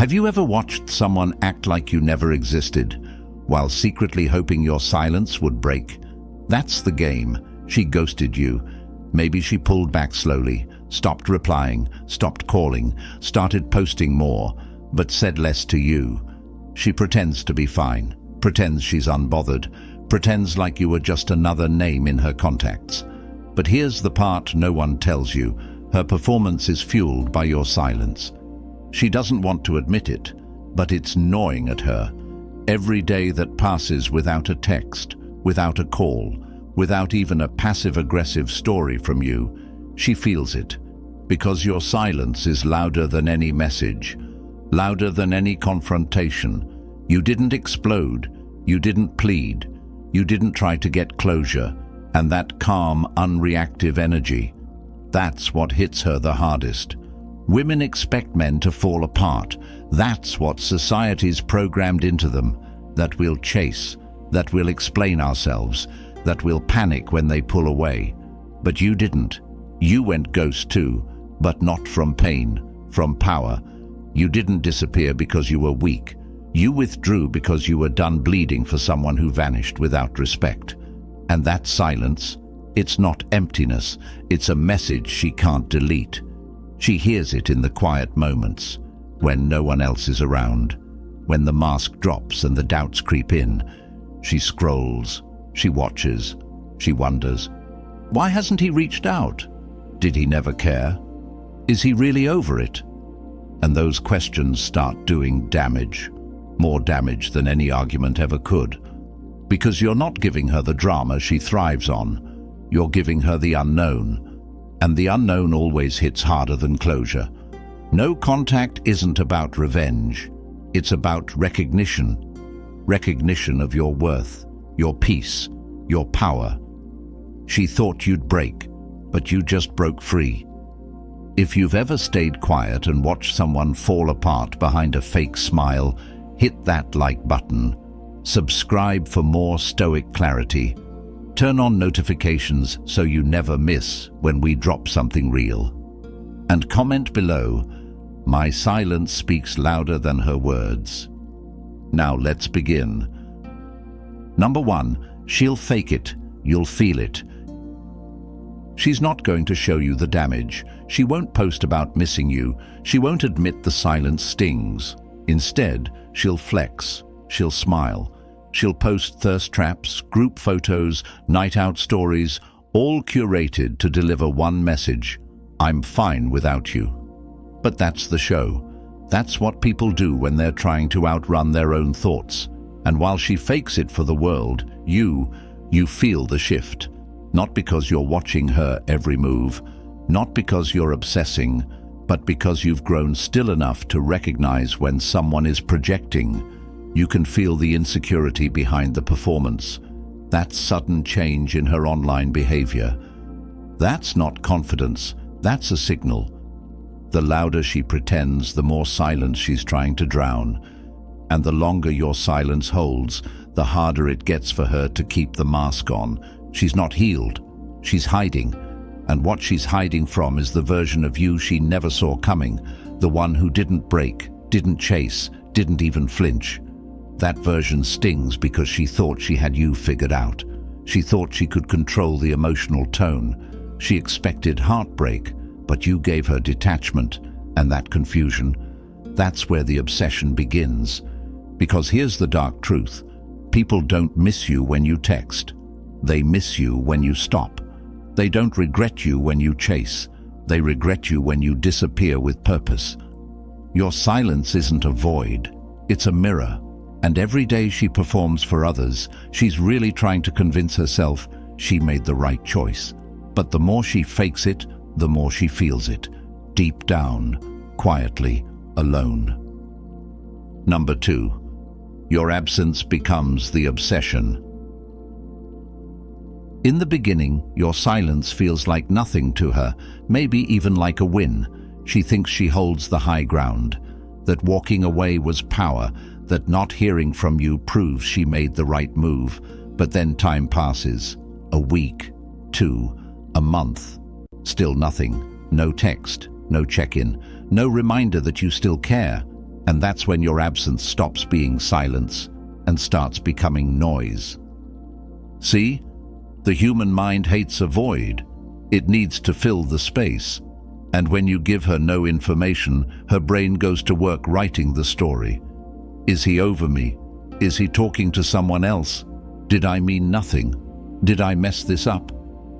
Have you ever watched someone act like you never existed, while secretly hoping your silence would break? That's the game. She ghosted you. Maybe she pulled back slowly, stopped replying, stopped calling, started posting more, but said less to you. She pretends to be fine, pretends she's unbothered, pretends like you were just another name in her contacts. But here's the part no one tells you. Her performance is fueled by your silence. She doesn't want to admit it, but it's gnawing at her. Every day that passes without a text, without a call, without even a passive-aggressive story from you, she feels it, because your silence is louder than any message, louder than any confrontation. You didn't explode, you didn't plead, you didn't try to get closure, and that calm, unreactive energy, that's what hits her the hardest. Women expect men to fall apart. That's what society's programmed into them, that we'll chase, that we'll explain ourselves, that we'll panic when they pull away. But you didn't. You went ghost too, but not from pain, from power. You didn't disappear because you were weak. You withdrew because you were done bleeding for someone who vanished without respect. And that silence, it's not emptiness, it's a message she can't delete. She hears it in the quiet moments, when no one else is around, when the mask drops and the doubts creep in. She scrolls, she watches, she wonders. Why hasn't he reached out? Did he never care? Is he really over it? And those questions start doing damage, more damage than any argument ever could. Because you're not giving her the drama she thrives on, you're giving her the unknown. And the unknown always hits harder than closure. No contact isn't about revenge. It's about recognition. Recognition of your worth, your peace, your power. She thought you'd break, but you just broke free. If you've ever stayed quiet and watched someone fall apart behind a fake smile, hit that like button. Subscribe for more stoic clarity. Turn on notifications so you never miss when we drop something real. And comment below, my silence speaks louder than her words. Now let's begin. Number 1, she'll fake it, you'll feel it. She's not going to show you the damage. She won't post about missing you. She won't admit the silence stings. Instead, she'll flex, she'll smile. She'll post thirst traps, group photos, night out stories, all curated to deliver one message: I'm fine without you. But that's the show. That's what people do when they're trying to outrun their own thoughts. And while she fakes it for the world, you feel the shift. Not because you're watching her every move, not because you're obsessing, but because you've grown still enough to recognize when someone is projecting. You can feel the insecurity behind the performance, that sudden change in her online behavior. That's not confidence, that's a signal. The louder she pretends, the more silence she's trying to drown. And the longer your silence holds, the harder it gets for her to keep the mask on. She's not healed, she's hiding. And what she's hiding from is the version of you she never saw coming, the one who didn't break, didn't chase, didn't even flinch. That version stings because she thought she had you figured out. She thought she could control the emotional tone. She expected heartbreak, but you gave her detachment, and that confusion. That's where the obsession begins. Because here's the dark truth. People don't miss you when you text. They miss you when you stop. They don't regret you when you chase. They regret you when you disappear with purpose. Your silence isn't a void. It's a mirror. And every day she performs for others, she's really trying to convince herself she made the right choice. But the more she fakes it, the more she feels it. Deep down, quietly, alone. Number 2, your absence becomes the obsession. In the beginning, your silence feels like nothing to her, maybe even like a win. She thinks she holds the high ground, that walking away was power, that not hearing from you proves she made the right move. But then time passes. A week, 2, a month. Still nothing. No text, no check-in, no reminder that you still care. And that's when your absence stops being silence and starts becoming noise. See? The human mind hates a void. It needs to fill the space. And when you give her no information, her brain goes to work writing the story. Is he over me? Is he talking to someone else? Did I mean nothing? Did I mess this up?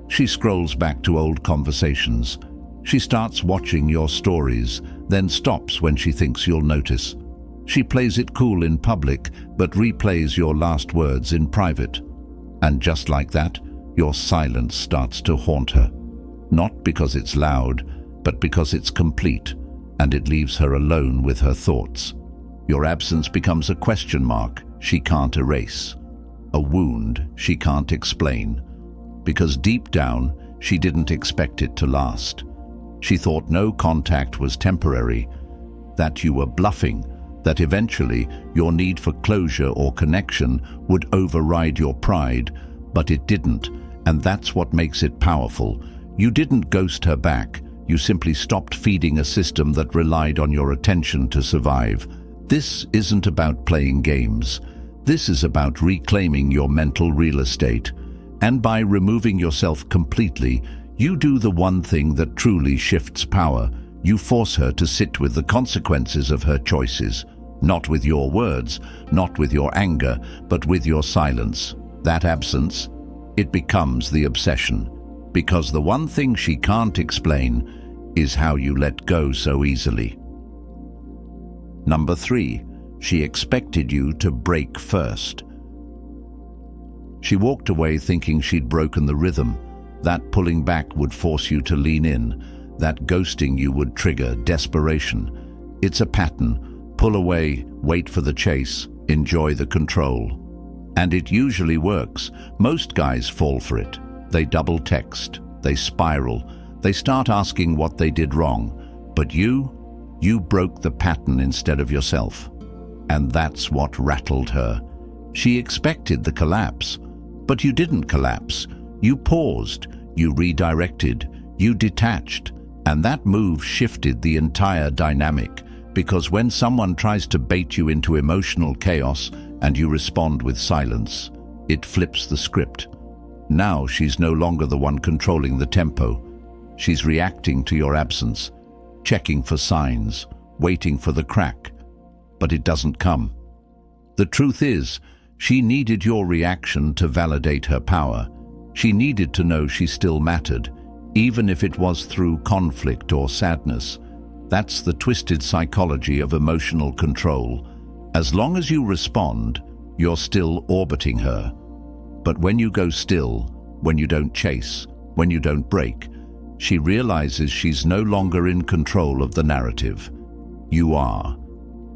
She scrolls back to old conversations. She starts watching your stories, then stops when she thinks you'll notice. She plays it cool in public, but replays your last words in private. And just like that, your silence starts to haunt her. Not because it's loud, but because it's complete, and it leaves her alone with her thoughts. Your absence becomes a question mark she can't erase, a wound she can't explain, because deep down she didn't expect it to last. She thought no contact was temporary, that you were bluffing, that eventually your need for closure or connection would override your pride, but it didn't, and that's what makes it powerful. You didn't ghost her back, you simply stopped feeding a system that relied on your attention to survive. This isn't about playing games. This is about reclaiming your mental real estate. And by removing yourself completely, you do the one thing that truly shifts power. You force her to sit with the consequences of her choices. Not with your words, not with your anger, but with your silence. That absence, it becomes the obsession. Because the one thing she can't explain is how you let go so easily. Number 3, she expected you to break first. She walked away thinking she'd broken the rhythm. That pulling back would force you to lean in. That ghosting you would trigger desperation. It's a pattern. Pull away, wait for the chase, enjoy the control. And it usually works. Most guys fall for it. They double text, they spiral, they start asking what they did wrong. But you broke the pattern instead of yourself. And that's what rattled her. She expected the collapse, but you didn't collapse. You paused, you redirected, you detached, and that move shifted the entire dynamic, because when someone tries to bait you into emotional chaos and you respond with silence, it flips the script. Now she's no longer the one controlling the tempo. She's reacting to your absence, checking for signs, waiting for the crack, but it doesn't come. The truth is, she needed your reaction to validate her power. She needed to know she still mattered, even if it was through conflict or sadness. That's the twisted psychology of emotional control. As long as you respond, you're still orbiting her. But when you go still, when you don't chase, when you don't break, she realizes she's no longer in control of the narrative. You are.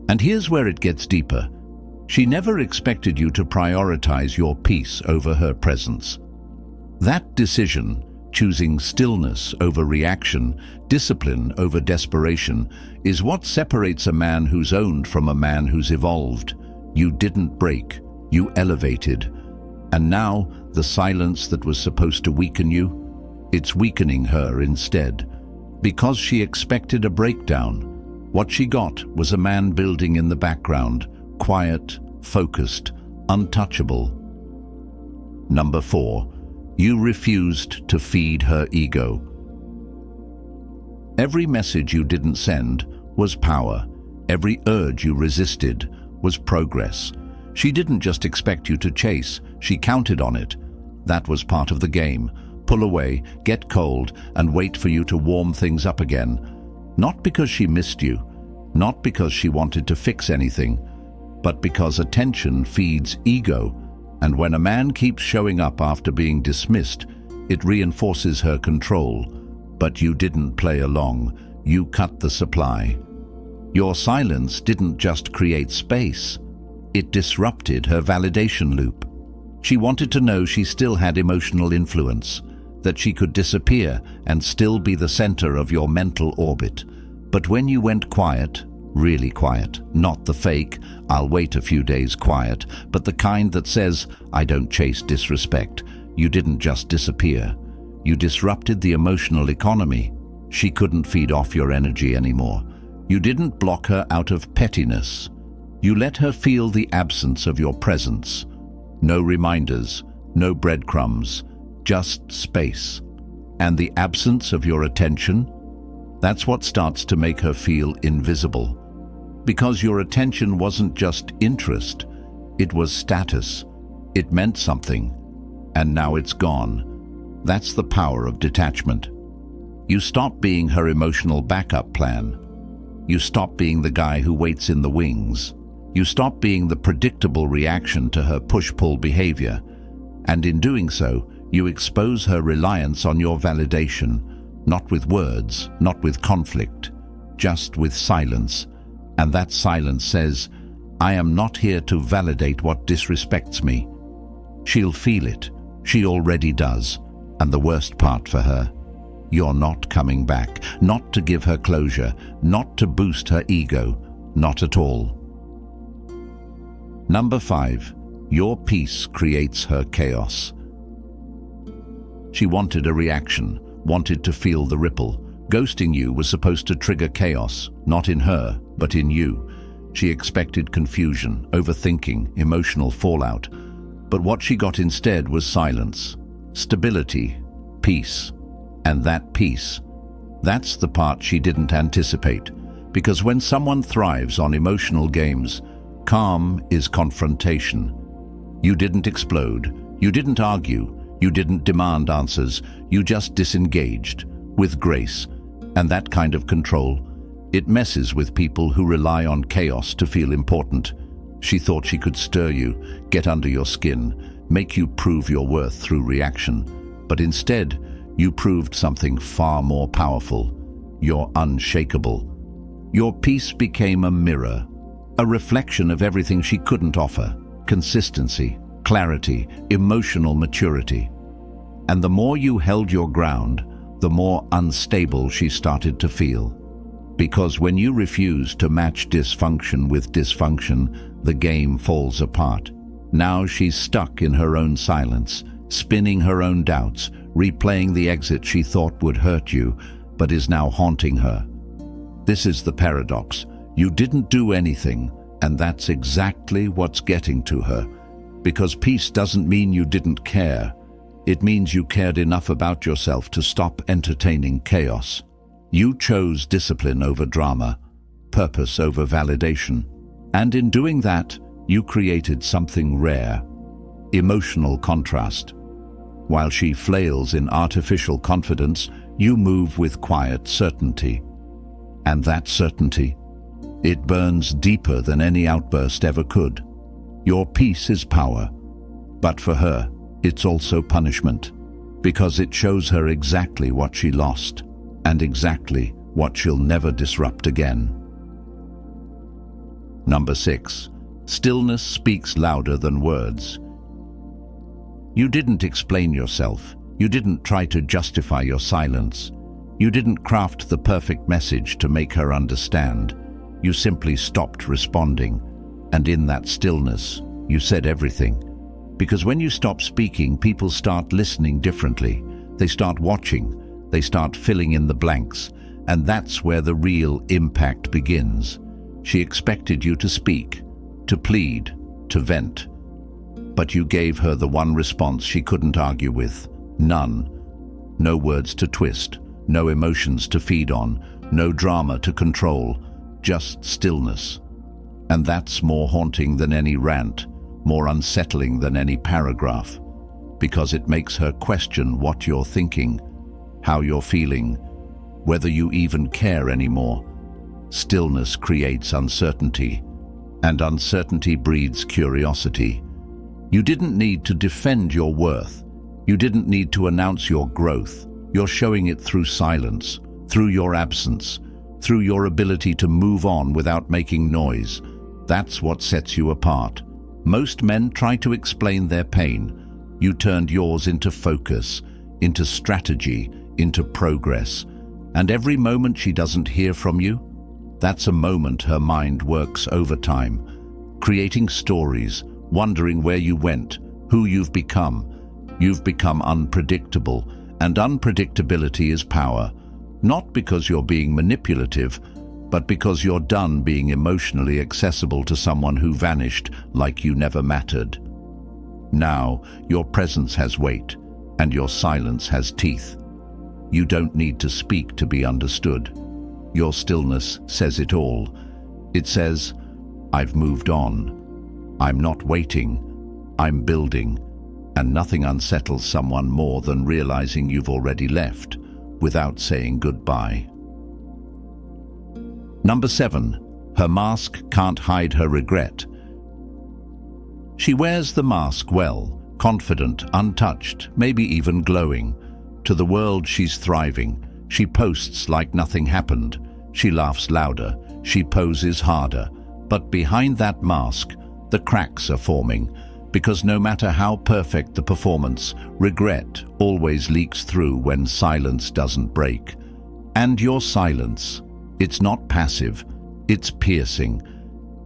And here's where it gets deeper. She never expected you to prioritize your peace over her presence. That decision, choosing stillness over reaction, discipline over desperation, is what separates a man who's owned from a man who's evolved. You didn't break, you elevated. And now, the silence that was supposed to weaken you, it's weakening her instead. Because she expected a breakdown, what she got was a man building in the background, quiet, focused, untouchable. Number 4, you refused to feed her ego. Every message you didn't send was power. Every urge you resisted was progress. She didn't just expect you to chase, she counted on it. That was part of the game. Pull away, get cold, and wait for you to warm things up again. Not because she missed you, not because she wanted to fix anything, but because attention feeds ego. And when a man keeps showing up after being dismissed, it reinforces her control. But you didn't play along, you cut the supply. Your silence didn't just create space, it disrupted her validation loop. She wanted to know she still had emotional influence, that she could disappear and still be the center of your mental orbit. But when you went quiet, really quiet, not the fake, I'll wait a few days quiet, but the kind that says, I don't chase disrespect, you didn't just disappear. You disrupted the emotional economy. She couldn't feed off your energy anymore. You didn't block her out of pettiness. You let her feel the absence of your presence. No reminders, no breadcrumbs, just space. And the absence of your attention, that's what starts to make her feel invisible. Because your attention wasn't just interest, it was status. It meant something, and now it's gone. That's the power of detachment. You stop being her emotional backup plan. You stop being the guy who waits in the wings. You stop being the predictable reaction to her push-pull behavior. And in doing so, you expose her reliance on your validation, not with words, not with conflict, just with silence. And that silence says, I am not here to validate what disrespects me. She'll feel it. She already does. And the worst part for her, you're not coming back. Not to give her closure, not to boost her ego, not at all. Number 5. Your peace creates her chaos. She wanted a reaction, wanted to feel the ripple. Ghosting you was supposed to trigger chaos, not in her, but in you. She expected confusion, overthinking, emotional fallout. But what she got instead was silence, stability, peace. And that peace, that's the part she didn't anticipate. Because when someone thrives on emotional games, calm is confrontation. You didn't explode, you didn't argue, you didn't demand answers, you just disengaged, with grace. And that kind of control, it messes with people who rely on chaos to feel important. She thought she could stir you, get under your skin, make you prove your worth through reaction. But instead, you proved something far more powerful. You're unshakable. Your peace became a mirror, a reflection of everything she couldn't offer: consistency, clarity, emotional maturity. And the more you held your ground, the more unstable she started to feel. Because when you refuse to match dysfunction with dysfunction, the game falls apart. Now she's stuck in her own silence, spinning her own doubts, replaying the exit she thought would hurt you, but is now haunting her. This is the paradox. You didn't do anything, and that's exactly what's getting to her. Because peace doesn't mean you didn't care. It means you cared enough about yourself to stop entertaining chaos. You chose discipline over drama, purpose over validation. And in doing that, you created something rare: emotional contrast. While she flails in artificial confidence, you move with quiet certainty. And that certainty, it burns deeper than any outburst ever could. Your peace is power, but for her, it's also punishment, because it shows her exactly what she lost, and exactly what she'll never disrupt again. Number 6. Stillness speaks louder than words. You didn't explain yourself. You didn't try to justify your silence. You didn't craft the perfect message to make her understand. You simply stopped responding. And in that stillness, you said everything. Because when you stop speaking, people start listening differently. They start watching. They start filling in the blanks. And that's where the real impact begins. She expected you to speak, to plead, to vent. But you gave her the one response she couldn't argue with. None. No words to twist, no emotions to feed on, no drama to control, just stillness. And that's more haunting than any rant, more unsettling than any paragraph, because it makes her question what you're thinking, how you're feeling, whether you even care anymore. Stillness creates uncertainty, and uncertainty breeds curiosity. You didn't need to defend your worth. You didn't need to announce your growth. You're showing it through silence, through your absence, through your ability to move on without making noise. That's what sets you apart. Most men try to explain their pain. You turned yours into focus, into strategy, into progress. And every moment she doesn't hear from you, that's a moment her mind works overtime, creating stories, wondering where you went, who you've become. You've become unpredictable, and unpredictability is power, not because you're being manipulative, but because you're done being emotionally accessible to someone who vanished like you never mattered. Now, your presence has weight, and your silence has teeth. You don't need to speak to be understood. Your stillness says it all. It says, I've moved on. I'm not waiting. I'm building. And nothing unsettles someone more than realizing you've already left without saying goodbye. Number 7. Her mask can't hide her regret. She wears the mask well, confident, untouched, maybe even glowing. To the world, she's thriving. She posts like nothing happened. She laughs louder. She poses harder. But behind that mask, the cracks are forming. Because no matter how perfect the performance, regret always leaks through when silence doesn't break. And your silence, it's not passive, it's piercing.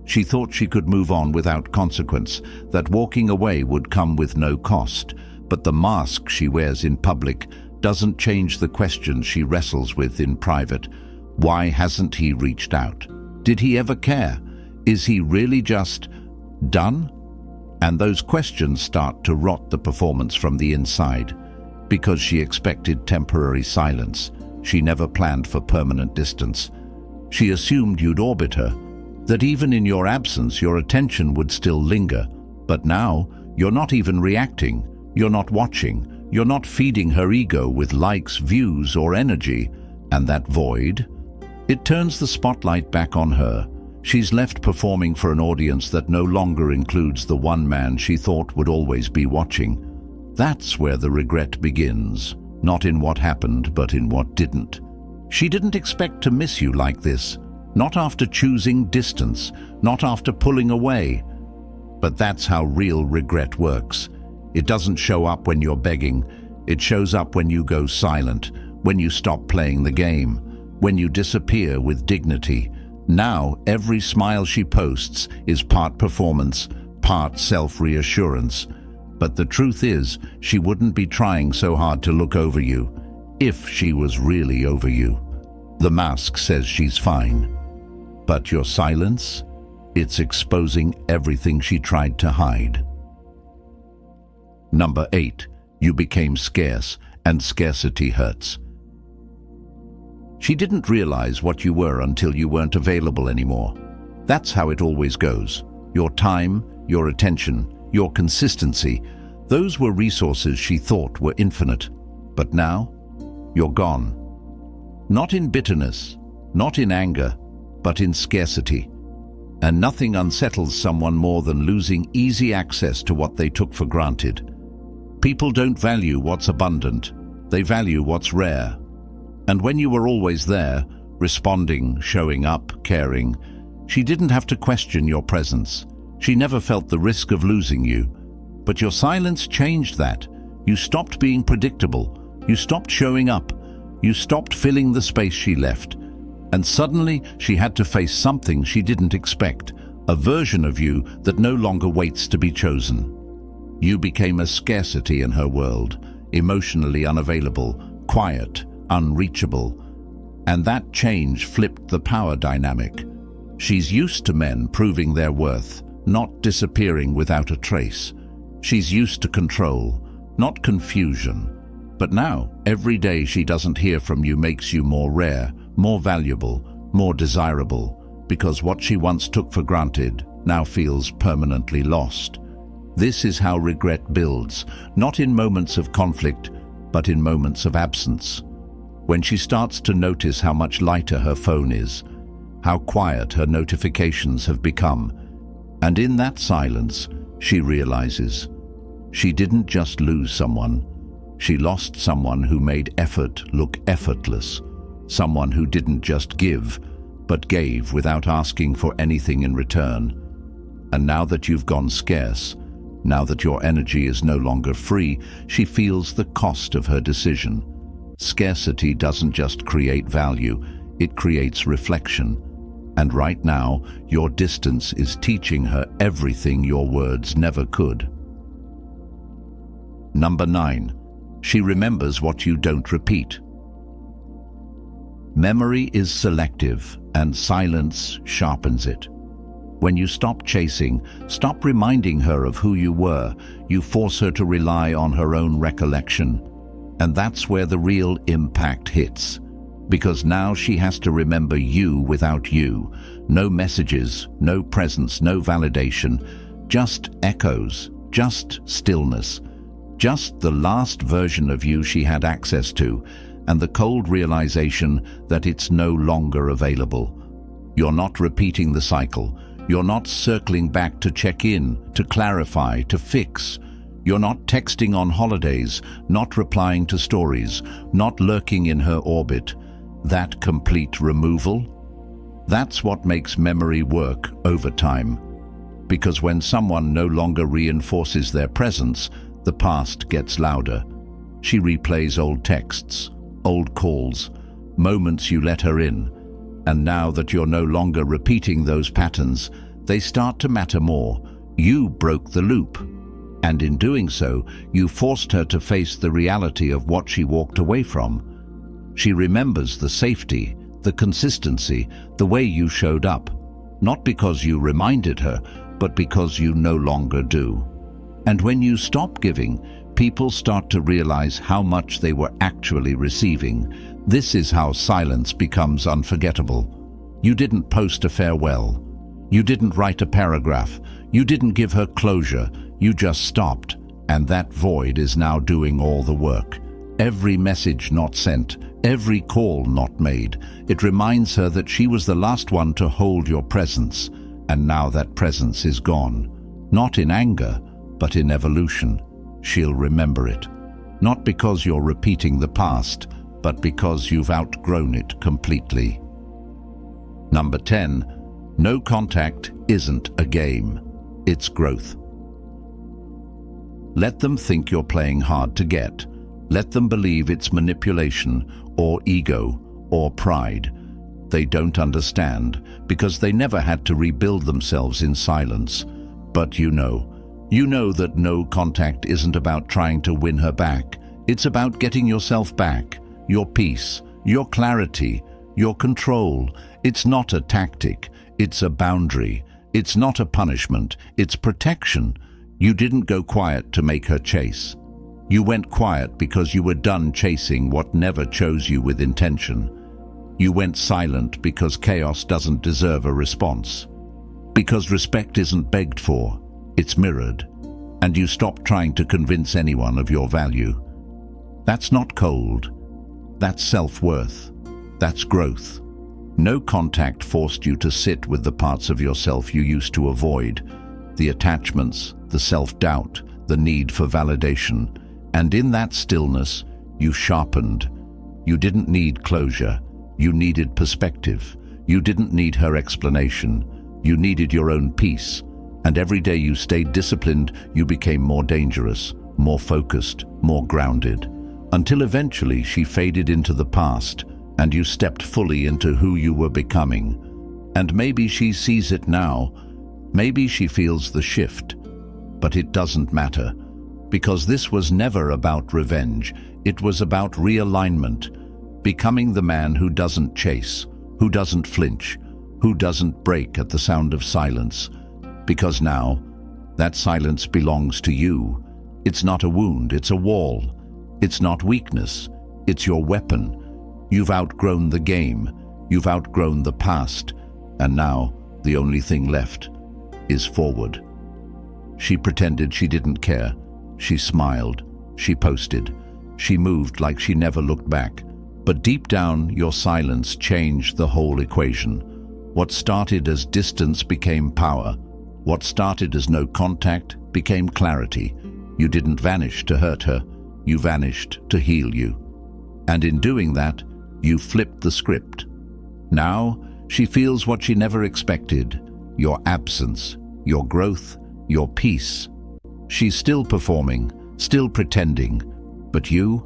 She thought she could move on without consequence, that walking away would come with no cost. But the mask she wears in public doesn't change the questions she wrestles with in private. Why hasn't he reached out? Did he ever care? Is he really just done? And those questions start to rot the performance from the inside. Because she expected temporary silence, she never planned for permanent distance. She assumed you'd orbit her, that even in your absence your attention would still linger. But now, you're not even reacting, you're not watching, you're not feeding her ego with likes, views, or energy. And that void, it turns the spotlight back on her. She's left performing for an audience that no longer includes the one man she thought would always be watching. That's where the regret begins, not in what happened, but in what didn't. She didn't expect to miss you like this, not after choosing distance, not after pulling away. But that's how real regret works. It doesn't show up when you're begging. It shows up when you go silent, when you stop playing the game, when you disappear with dignity. Now, every smile she posts is part performance, part self-reassurance. But the truth is, she wouldn't be trying so hard to look over you, if she was really over you. The mask says she's fine. But your silence, it's exposing everything she tried to hide. Number 8. You became scarce, and scarcity hurts. She didn't realize what you were until you weren't available anymore. That's how it always goes. Your time, your attention, your consistency, those were resources she thought were infinite. But now, you're gone. Not in bitterness, not in anger, but in scarcity. And nothing unsettles someone more than losing easy access to what they took for granted. People don't value what's abundant, they value what's rare. And when you were always there, responding, showing up, caring, she didn't have to question your presence. She never felt the risk of losing you. But your silence changed that. You stopped being predictable. You stopped showing up. You stopped filling the space she left. And suddenly, she had to face something she didn't expect, a version of you that no longer waits to be chosen. You became a scarcity in her world, emotionally unavailable, quiet, unreachable. And that change flipped the power dynamic. She's used to men proving their worth, not disappearing without a trace. She's used to control, not confusion. But now, every day she doesn't hear from you makes you more rare, more valuable, more desirable, because what she once took for granted now feels permanently lost. This is how regret builds, not in moments of conflict, but in moments of absence. When she starts to notice how much lighter her phone is, how quiet her notifications have become, and in that silence, she realizes she didn't just lose someone, she lost someone who made effort look effortless, someone who didn't just give, but gave without asking for anything in return. And now that you've gone scarce, now that your energy is no longer free, she feels the cost of her decision. Scarcity doesn't just create value, it creates reflection. And right now, your distance is teaching her everything your words never could. Number 9. She remembers what you don't repeat. Memory is selective, and silence sharpens it. When you stop chasing, stop reminding her of who you were, you force her to rely on her own recollection. And that's where the real impact hits. Because now she has to remember you without you. No messages, no presence, no validation. Just echoes, just stillness. Just the last version of you she had access to, and the cold realization that it's no longer available. You're not repeating the cycle. You're not circling back to check in, to clarify, to fix. You're not texting on holidays, not replying to stories, not lurking in her orbit. That complete removal? That's what makes memory work over time. Because when someone no longer reinforces their presence, the past gets louder. She replays old texts, old calls, moments you let her in. And now that you're no longer repeating those patterns, they start to matter more. You broke the loop. And in doing so, you forced her to face the reality of what she walked away from. She remembers the safety, the consistency, the way you showed up. Not because you reminded her, but because you no longer do. And when you stop giving, people start to realize how much they were actually receiving. This is how silence becomes unforgettable. You didn't post a farewell. You didn't write a paragraph. You didn't give her closure. You just stopped. And that void is now doing all the work. Every message not sent, every call not made. It reminds her that she was the last one to hold your presence. And now that presence is gone. Not in anger, but in evolution. She'll remember it. Not because you're repeating the past, but because you've outgrown it completely. Number 10. No contact isn't a game. It's growth. Let them think you're playing hard to get. Let them believe it's manipulation, or ego, or pride. They don't understand, because they never had to rebuild themselves in silence. But you know that no contact isn't about trying to win her back. It's about getting yourself back, your peace, your clarity, your control. It's not a tactic, it's a boundary. It's not a punishment, it's protection. You didn't go quiet to make her chase. You went quiet because you were done chasing what never chose you with intention. You went silent because chaos doesn't deserve a response. Because respect isn't begged for, it's mirrored. And you stopped trying to convince anyone of your value. That's not cold. That's self-worth. That's growth. No contact forced you to sit with the parts of yourself you used to avoid, the attachments, the self-doubt, the need for validation. And in that stillness, you sharpened. You didn't need closure. You needed perspective. You didn't need her explanation. You needed your own peace. And every day you stayed disciplined, you became more dangerous, more focused, more grounded. Until eventually she faded into the past, and you stepped fully into who you were becoming. And maybe she sees it now. Maybe she feels the shift. But it doesn't matter. Because this was never about revenge. It was about realignment. Becoming the man who doesn't chase, who doesn't flinch, who doesn't break at the sound of silence. Because now, that silence belongs to you. It's not a wound, it's a wall. It's not weakness, it's your weapon. You've outgrown the game, you've outgrown the past, and now the only thing left is forward. She pretended she didn't care. She smiled, she posted, she moved like she never looked back. But deep down, your silence changed the whole equation. What started as distance became power. What started as no contact became clarity. You didn't vanish to hurt her, you vanished to heal you. And in doing that, you flipped the script. Now, she feels what she never expected, your absence, your growth, your peace. She's still performing, still pretending, but you're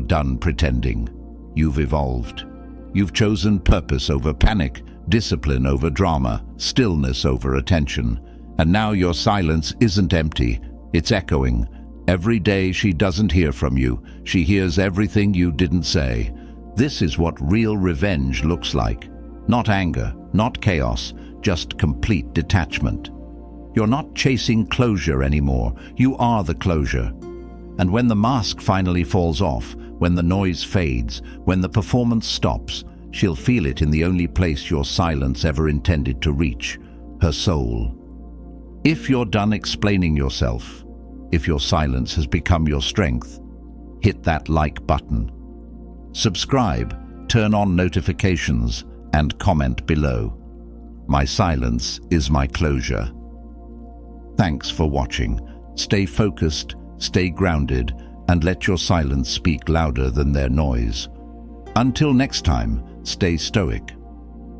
done pretending. You've evolved. You've chosen purpose over panic, discipline over drama, stillness over attention. And now your silence isn't empty, it's echoing. Every day she doesn't hear from you, she hears everything you didn't say. This is what real revenge looks like. Not anger, not chaos, just complete detachment. You're not chasing closure anymore. You are the closure. And when the mask finally falls off, when the noise fades, when the performance stops, she'll feel it in the only place your silence ever intended to reach, her soul. If you're done explaining yourself, if your silence has become your strength, hit that like button. Subscribe, turn on notifications, and comment below. My silence is my closure. Thanks for watching. Stay focused, stay grounded, and let your silence speak louder than their noise. Until next time, stay stoic.